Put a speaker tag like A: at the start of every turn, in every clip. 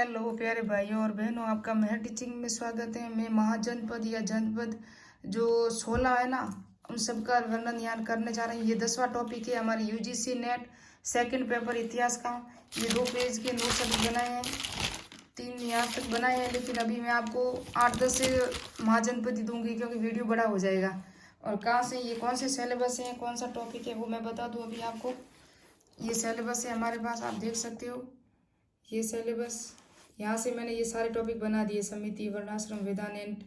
A: Hello प्यारे भाइयों और बहनों, आपका महर टीचिंग में स्वागत है। मैं महाजनपद या जनपद जो 16 है ना, उन सब का वर्णन यहाँ करने जा रहे हैं। ये 10वां टॉपिक है हमारे यूजीसी नेट सेकंड पेपर इतिहास का। ये 2 पेज के नोट्स अभी बनाए हैं, 3 यहाँ तक बनाए हैं, लेकिन अभी मैं आपको 8-10 से महाजनपद ही दूंगी क्योंकि वीडियो बड़ा हो जाएगा। और कहाँ से ये कौन से सिलेबस हैं, कौन सा टॉपिक है वो मैं बता दूँ अभी आपको। ये सिलेबस है हमारे पास, आप देख सकते हो ये सिलेबस। यहाँ से मैंने ये सारे टॉपिक बना दिए, समिति, वर्णाश्रम, वेदांत,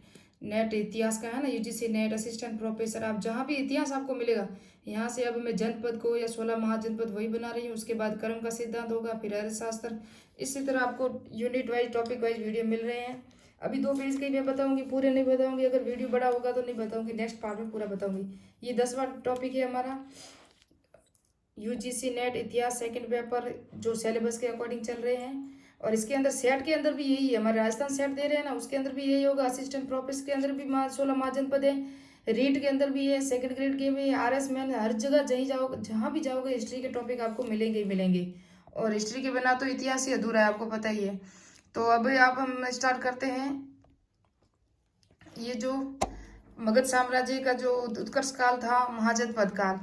A: नेट इतिहास का है ना, यूजीसी नेट असिस्टेंट प्रोफेसर। आप जहाँ भी इतिहास आपको मिलेगा यहाँ से। अब मैं जनपद को या 16 महाजनपद वही बना रही हूँ। उसके बाद कर्म का सिद्धांत होगा, फिर अर्थशास्त्र। इसी तरह आपको unit wise topic wise video मिल रहे हैं। अभी 2 पेज के ही मैं बताऊंगी, पूरे नहीं बताऊंगी। अगर वीडियो बड़ा होगा तो नहीं बताऊंगी, नेक्स्ट पार्ट में पूरा बताऊंगी। ये 10वां टॉपिक है हमारा यूजीसी नेट इतिहास सेकंड पेपर, जो सिलेबस के अकॉर्डिंग चल रहे हैं। और इसके अंदर सेट के अंदर भी यही है, हमारे राजस्थान सेट दे रहे हैं ना, उसके अंदर भी यही होगा। असिस्टेंट प्रोफेसर के अंदर भी 16 महाजनपद है, रीट के अंदर भी है, सेकंड ग्रेड के भी, RS मैन, हर जगह जहाँ भी जाओगे हिस्ट्री के टॉपिक आपको मिलेंगे ही मिलेंगे। और हिस्ट्री के बिना तो इतिहास ही अधूरा है, आपको पता ही है। तो अभी हम स्टार्ट करते हैं। ये जो मगध साम्राज्य का जो उत्कर्ष काल था, महाजनपद काल,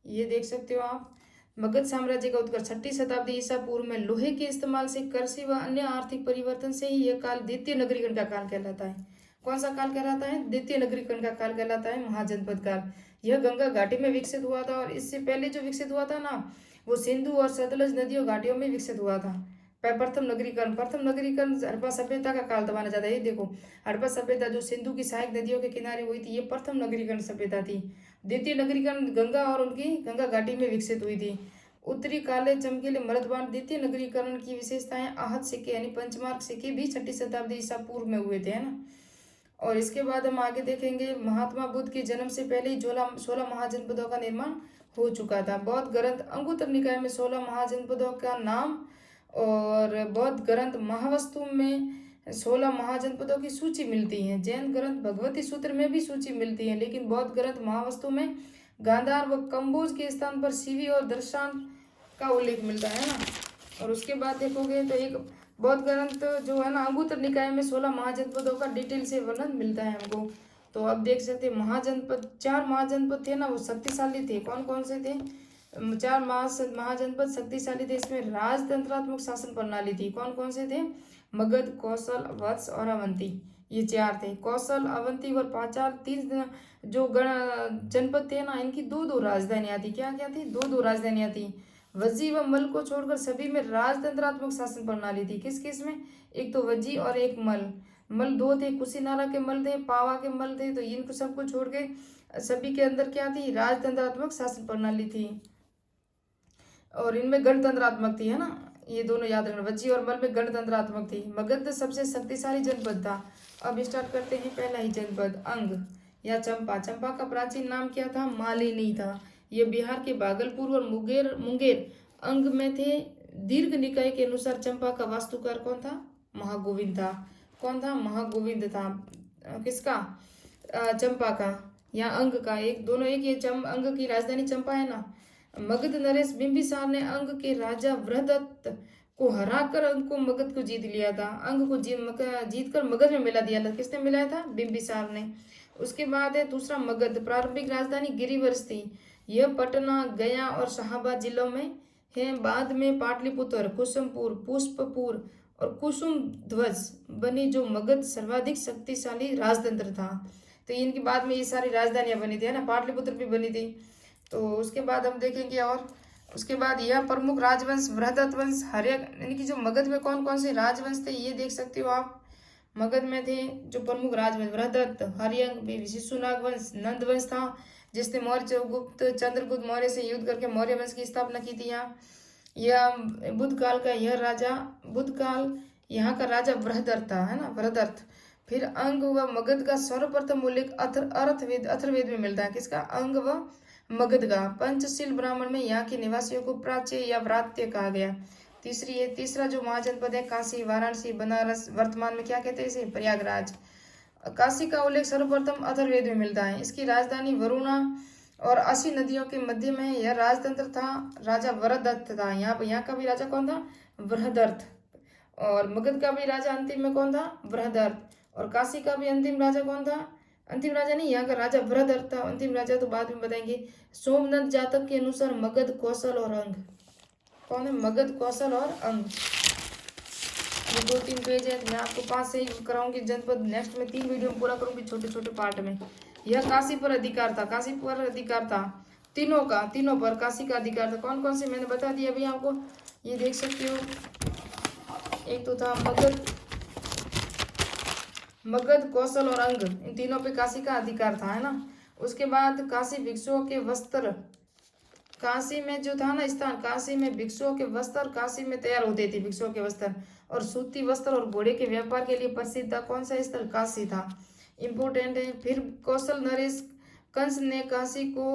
A: ये देख सकते हो आप। मगध साम्राज्य का उत्कर्ष 6ठी शताब्दी ईसा पूर्व में लोहे के इस्तेमाल से कृषि व अन्य आर्थिक परिवर्तन से ही यह काल द्वितीय नगरीकरण का काल कहलाता है। कौन सा काल कहलाता है? द्वितीय नगरीकरण का काल कहलाता है महाजनपद काल। यह गंगा घाटी में विकसित हुआ था, और इससे पहले जो विकसित हुआ था ना, वो सिंधु और सतलज नदियों घाटियों में विकसित हुआ था। प्रथम नगरीकरण हड़प्पा सभ्यता का काल माना जाता है। ये देखो, हड़प्पा सभ्यता जो सिंधु की सहायक नदियों के किनारे हुई थी, ये प्रथम नगरीकरण सभ्यता थी। द्वितीय नगरीकरण गंगा और उनकी गंगा घाटी में विकसित हुई थी। उत्तरी काले चमकीले मर्दबान द्वितीय नगरीकरण की विशेषताएं आहत सिक्के यानी पंचमार्क सिक्के भी 6ठी शताब्दी ईसा पूर्व में हुए थे, है ना। और इसके बाद हम आगे देखेंगे, महात्मा बुद्ध के जन्म से पहले ही 16 महाजनपदों का निर्माण हो चुका था। बौद्ध ग्रंथ अंगुत्तर निकाय में 16 महाजनपदों का नाम, और बौद्ध ग्रंथ महावस्तु में 16 महाजनपदों की सूची मिलती है। जैन ग्रंथ भगवती सूत्र में भी सूची मिलती है, लेकिन बौद्ध ग्रंथ महावस्तु में गांधार व कंबोज के स्थान पर सीवी और दर्शान का उल्लेख मिलता है ना। और उसके बाद देखोगे तो एक बौद्ध ग्रंथ जो है ना, अंगुत्तर निकाय में 16 महाजनपदों का डिटेल से वर्णन मिलता है हमको। तो अब देख सकते हैं महाजनपद, 4 महाजनपद थे ना, वो शक्तिशाली थे। कौन कौन से थे? 4 महाजनपद शक्तिशाली थे। इसमें राजतंत्रात्मक शासन प्रणाली थी। कौन कौन से थे? मगध, कौशल, वत्स और अवंती, ये 4 थे। कौशल, अवंती और पांचाल 3 जो जनपद थे ना, इनकी 2-2 राजधानियां थी। क्या क्या थी? 2-2 राजधानियां थी। वज्जी व मल को छोड़कर सभी में राजतंत्रात्मक शासन प्रणाली थी। किस किस में? एक तो वज्जी और एक मल। मल 2 थे, कुशीनारा के मल थे, पावा के मल थे। तो इनको सबको छोड़ के सभी के अंदर क्या थी? राजतंत्रात्मक शासन प्रणाली थी, और इनमें गणतंत्रात्मक थी, है ना। ये दोनों याद रखना, वज्जी और मल में गणतंत्रात्मक थी। मगध सबसे शक्तिशाली जनपद था। अब स्टार्ट करते हैं पहला ही जनपद, अंग या चंपा। चंपा का प्राचीन नाम क्या था? मालिनी था। ये बिहार के भागलपुर और मुंगेर अंग में थे। दीर्घ निकाय के अनुसार चंपा का वास्तुकार कौन था? महागोविंद था। कौन था? महागोविंद था। किसका? चंपा का या अंग का? एक दोनों एक। ये अंग की राजधानी चंपा है ना। मगध नरेश बिंबिसार ने अंग के राजा वृहदत्त को हराकर अंग को मगध को जीत लिया था। अंग को जीत कर मगध में मिला दिया था। किसने मिलाया था? बिंबिसार ने। उसके बाद है दूसरा मगध। प्रारंभिक राजधानी गिरिवर्ष थी। यह पटना, गया और शाहाबाद जिलों में है। बाद में पाटलिपुत्र, कुसुमपुर, पुष्पपुर और कुसुम ध्वज बनी, जो मगध सर्वाधिक शक्तिशाली राजतंत्र था। तो इनकी बाद में ये सारी राजधानियां बनी थी, है ना। पाटलिपुत्र भी बनी थी। तो उसके बाद हम देखेंगे, और उसके बाद यह प्रमुख राजवंश वृहदत्त वंश, हर्यक, इनकी जो मगध में कौन कौन से राजवंश थे ये देख सकते हो आप। मगध में थे जो प्रमुख राजवंश, वृहदत्त, हर्यक, शिशुनाग वंश, नंद वंश था, जिसने चंद्रगुप्त मौर्य से युद्ध करके मौर्य वंश की स्थापना की थी। यहाँ यह बुद्ध काल का यह राजा, बुद्ध काल यहाँ का राजा वृहदत्त था, है ना, वृहदत्त। फिर अंग व मगध का सर्वप्रथम उल्लेख अथर्ववेद में मिलता है। किसका? अंग व मगध का। पंचशील ब्राह्मण में यहाँ के निवासियों को प्राच्य या व्रात्य कहा गया। तीसरा जो महाजनपद है, काशी, वाराणसी, बनारस, वर्तमान में क्या कहते हैं इसे? प्रयागराज। काशी का उल्लेख सर्वप्रथम अथर्ववेद में मिलता है। इसकी राजधानी वरुणा और 80 नदियों के मध्य में यह राजतंत्र था। राजा वृहदत्त था। यहाँ का भी राजा कौन था? वृहदत्त। और मगध का भी राजा अंतिम में कौन था? बृहदर्थ। और काशी का भी अंतिम राजा कौन था? अंतिम राजा नहीं, यहाँ का राजा बृहदर्थ था। अंतिम राजा तो बाद में बताएंगे। सोमदत्त जातक के अनुसार मगध, कौशल और अंग कौन है? मगध, कौशल और अंग। ये 2-3 पेज है, मैं आपको 5 से ही कराऊंगी जनपद। नेक्स्ट में 3 वीडियो में पूरा करूंगी छोटे छोटे पार्ट में। यह काशी पर अधिकार था, काशी पर अधिकार था तीनों का, तीनों पर काशी का अधिकार था। कौन कौन से मैंने बता दिया अभी आपको, ये देख सकते हो। एक तो था मगध, कौशल और अंग, इन तीनों पे काशी का अधिकार था, है ना। उसके बाद काशी भिक्षुओं के वस्त्र, काशी में जो था ना स्थान, काशी में भिक्षुओं के वस्त्र काशी में तैयार होते थे, भिक्षुओं के वस्त्र और सूती वस्त्र और घोड़े के व्यापार के लिए प्रसिद्ध था। कौन सा स्थल? काशी था, इम्पोर्टेंट है। फिर कौशल नरेश कंस ने काशी को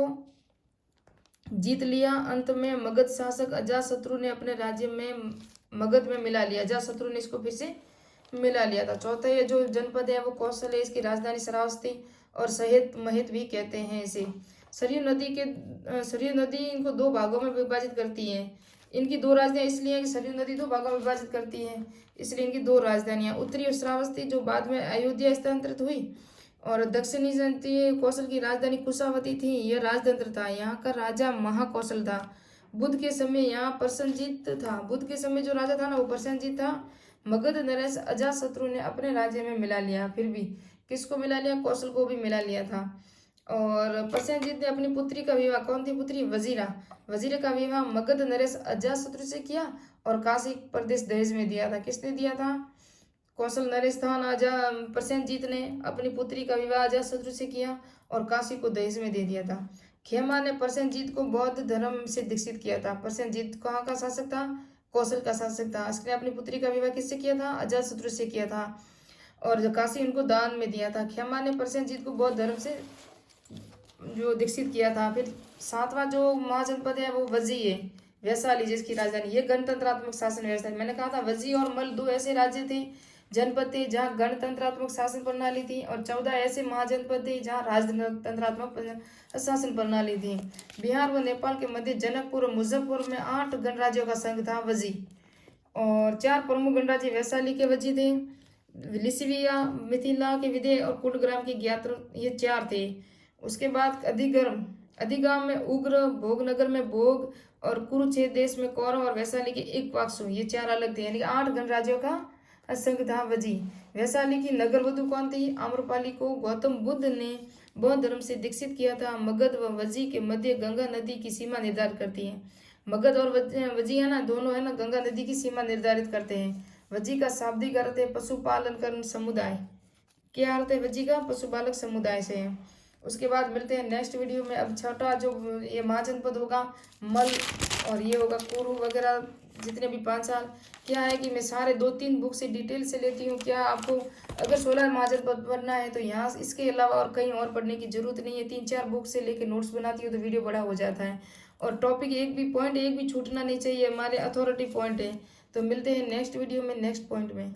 A: जीत लिया। अंत में मगध शासक अजातशत्रु ने अपने राज्य में मगध में मिला लिया, अजातशत्रु ने इसको फिर से मिला लिया था। चौथा ये जो जनपद है वो कौशल है, इसकी राजधानी श्रावस्ती और सहित महित भी कहते हैं इसे। सरयू नदी इनको 2 भागों में विभाजित करती है। इनकी 2 राजधानियां इसलिए कि सरयू नदी 2 भागों में विभाजित करती है, इसलिए इनकी 2 राजधानियां। उत्तरी श्रावस्ती जो बाद में अयोध्या स्थानांतरित हुई, और दक्षिणी जनती कौशल की राजधानी कुशावती थी, यह राजतंत्र था। यहाँ का राजा महाकौशल था। बुद्ध के समय यहाँ प्रसेनजीत था, बुद्ध के समय जो राजा था ना वो प्रसेनजीत था। मगध नरेश अजातशत्रु ने अपने राज्य में मिला लिया, फिर भी किसको मिला लिया? कौशल को भी मिला लिया था। और प्रसेनजीत ने अपनी पुत्री का विवाह, कौन थी पुत्री? वजीरा, वजीरे का विवाह मगध नरेश अजातशत्रु से किया और काशी प्रदेश दहेज में दिया था। किसने दिया था? कौशल नरेश था ना, प्रसेनजीत ने अपनी पुत्री का विवाह अजातशत्रु से किया और काशी को दहेज में दे दिया था। खेमा ने प्रसेनजीत को बौद्ध धर्म से दीक्षित किया था। प्रसेनजीत कहाँ का शासक था? कौशल का शासक था। इसने अपनी पुत्री का विवाह किससे किया था? अजातशत्रु से किया था और जो काशी उनको दान में दिया था। खेमा ने प्रसेनजीत को बौद्ध धर्म से जो दीक्षित किया था। फिर 7वां जो महाजनपद है वो वजी है, वैशाली जिसकी राजधानी। ये गणतंत्रात्मक शासन व्यवस्था है। मैंने कहा था वजी और मल 2 ऐसे राज्य थे, जनपद थे जहाँ गणतंत्रात्मक शासन प्रणाली थी, और 14 ऐसे महाजनपद थे जहाँ राजतंत्रात्मक शासन प्रणाली थी। बिहार व नेपाल के मध्य जनकपुर और मुजफ्फरपुर में 8 गणराज्यों का संघ था वजी, और 4 प्रमुख गणराज्य वैशाली के वजी थे, लिसिविया, मिथिला के विदय और कुलग्राम के ज्ञात्र, ये 4 थे। उसके बाद अधिगाम में उग्र, भोगनगर में भोग और कुरुक्षेत्र देश में कौरव और वैशाली के इक्ष्वाकु, ये 4 अलग थे। यानी 8 गणराज्यों का संघ था वजी। वैशाली की नगर वधु कौन थी? आम्रपाली को गौतम बुद्ध ने बौद्ध धर्म से दीक्षित किया था। मगध व वजी के मध्य गंगा नदी की सीमा निर्धारित करती है। मगध और वजी है ना, दोनों है ना, गंगा नदी की सीमा निर्धारित करते हैं। वजी का शाब्दिक अर्थ है पशुपालन कर समुदाय। क्या अर्थ है वजी का? पशुपालक समुदाय से है। उसके बाद मिलते हैं नेक्स्ट वीडियो में। अब 6वां जो ये महाजनपद होगा मल, और ये होगा कुरु वगैरह, जितने भी 5 साल। क्या है कि मैं सारे 2-3 बुक से डिटेल से लेती हूँ। क्या आपको अगर 16 महाजनपद पढ़ना है तो यहाँ इसके अलावा और कहीं और पढ़ने की जरूरत नहीं है। 3-4 बुक से लेके नोट्स बनाती हूँ तो वीडियो बड़ा हो जाता है, और टॉपिक एक भी छूटना नहीं चाहिए, हमारे अथॉरिटी पॉइंट है। तो मिलते हैं नेक्स्ट वीडियो में नेक्स्ट पॉइंट में।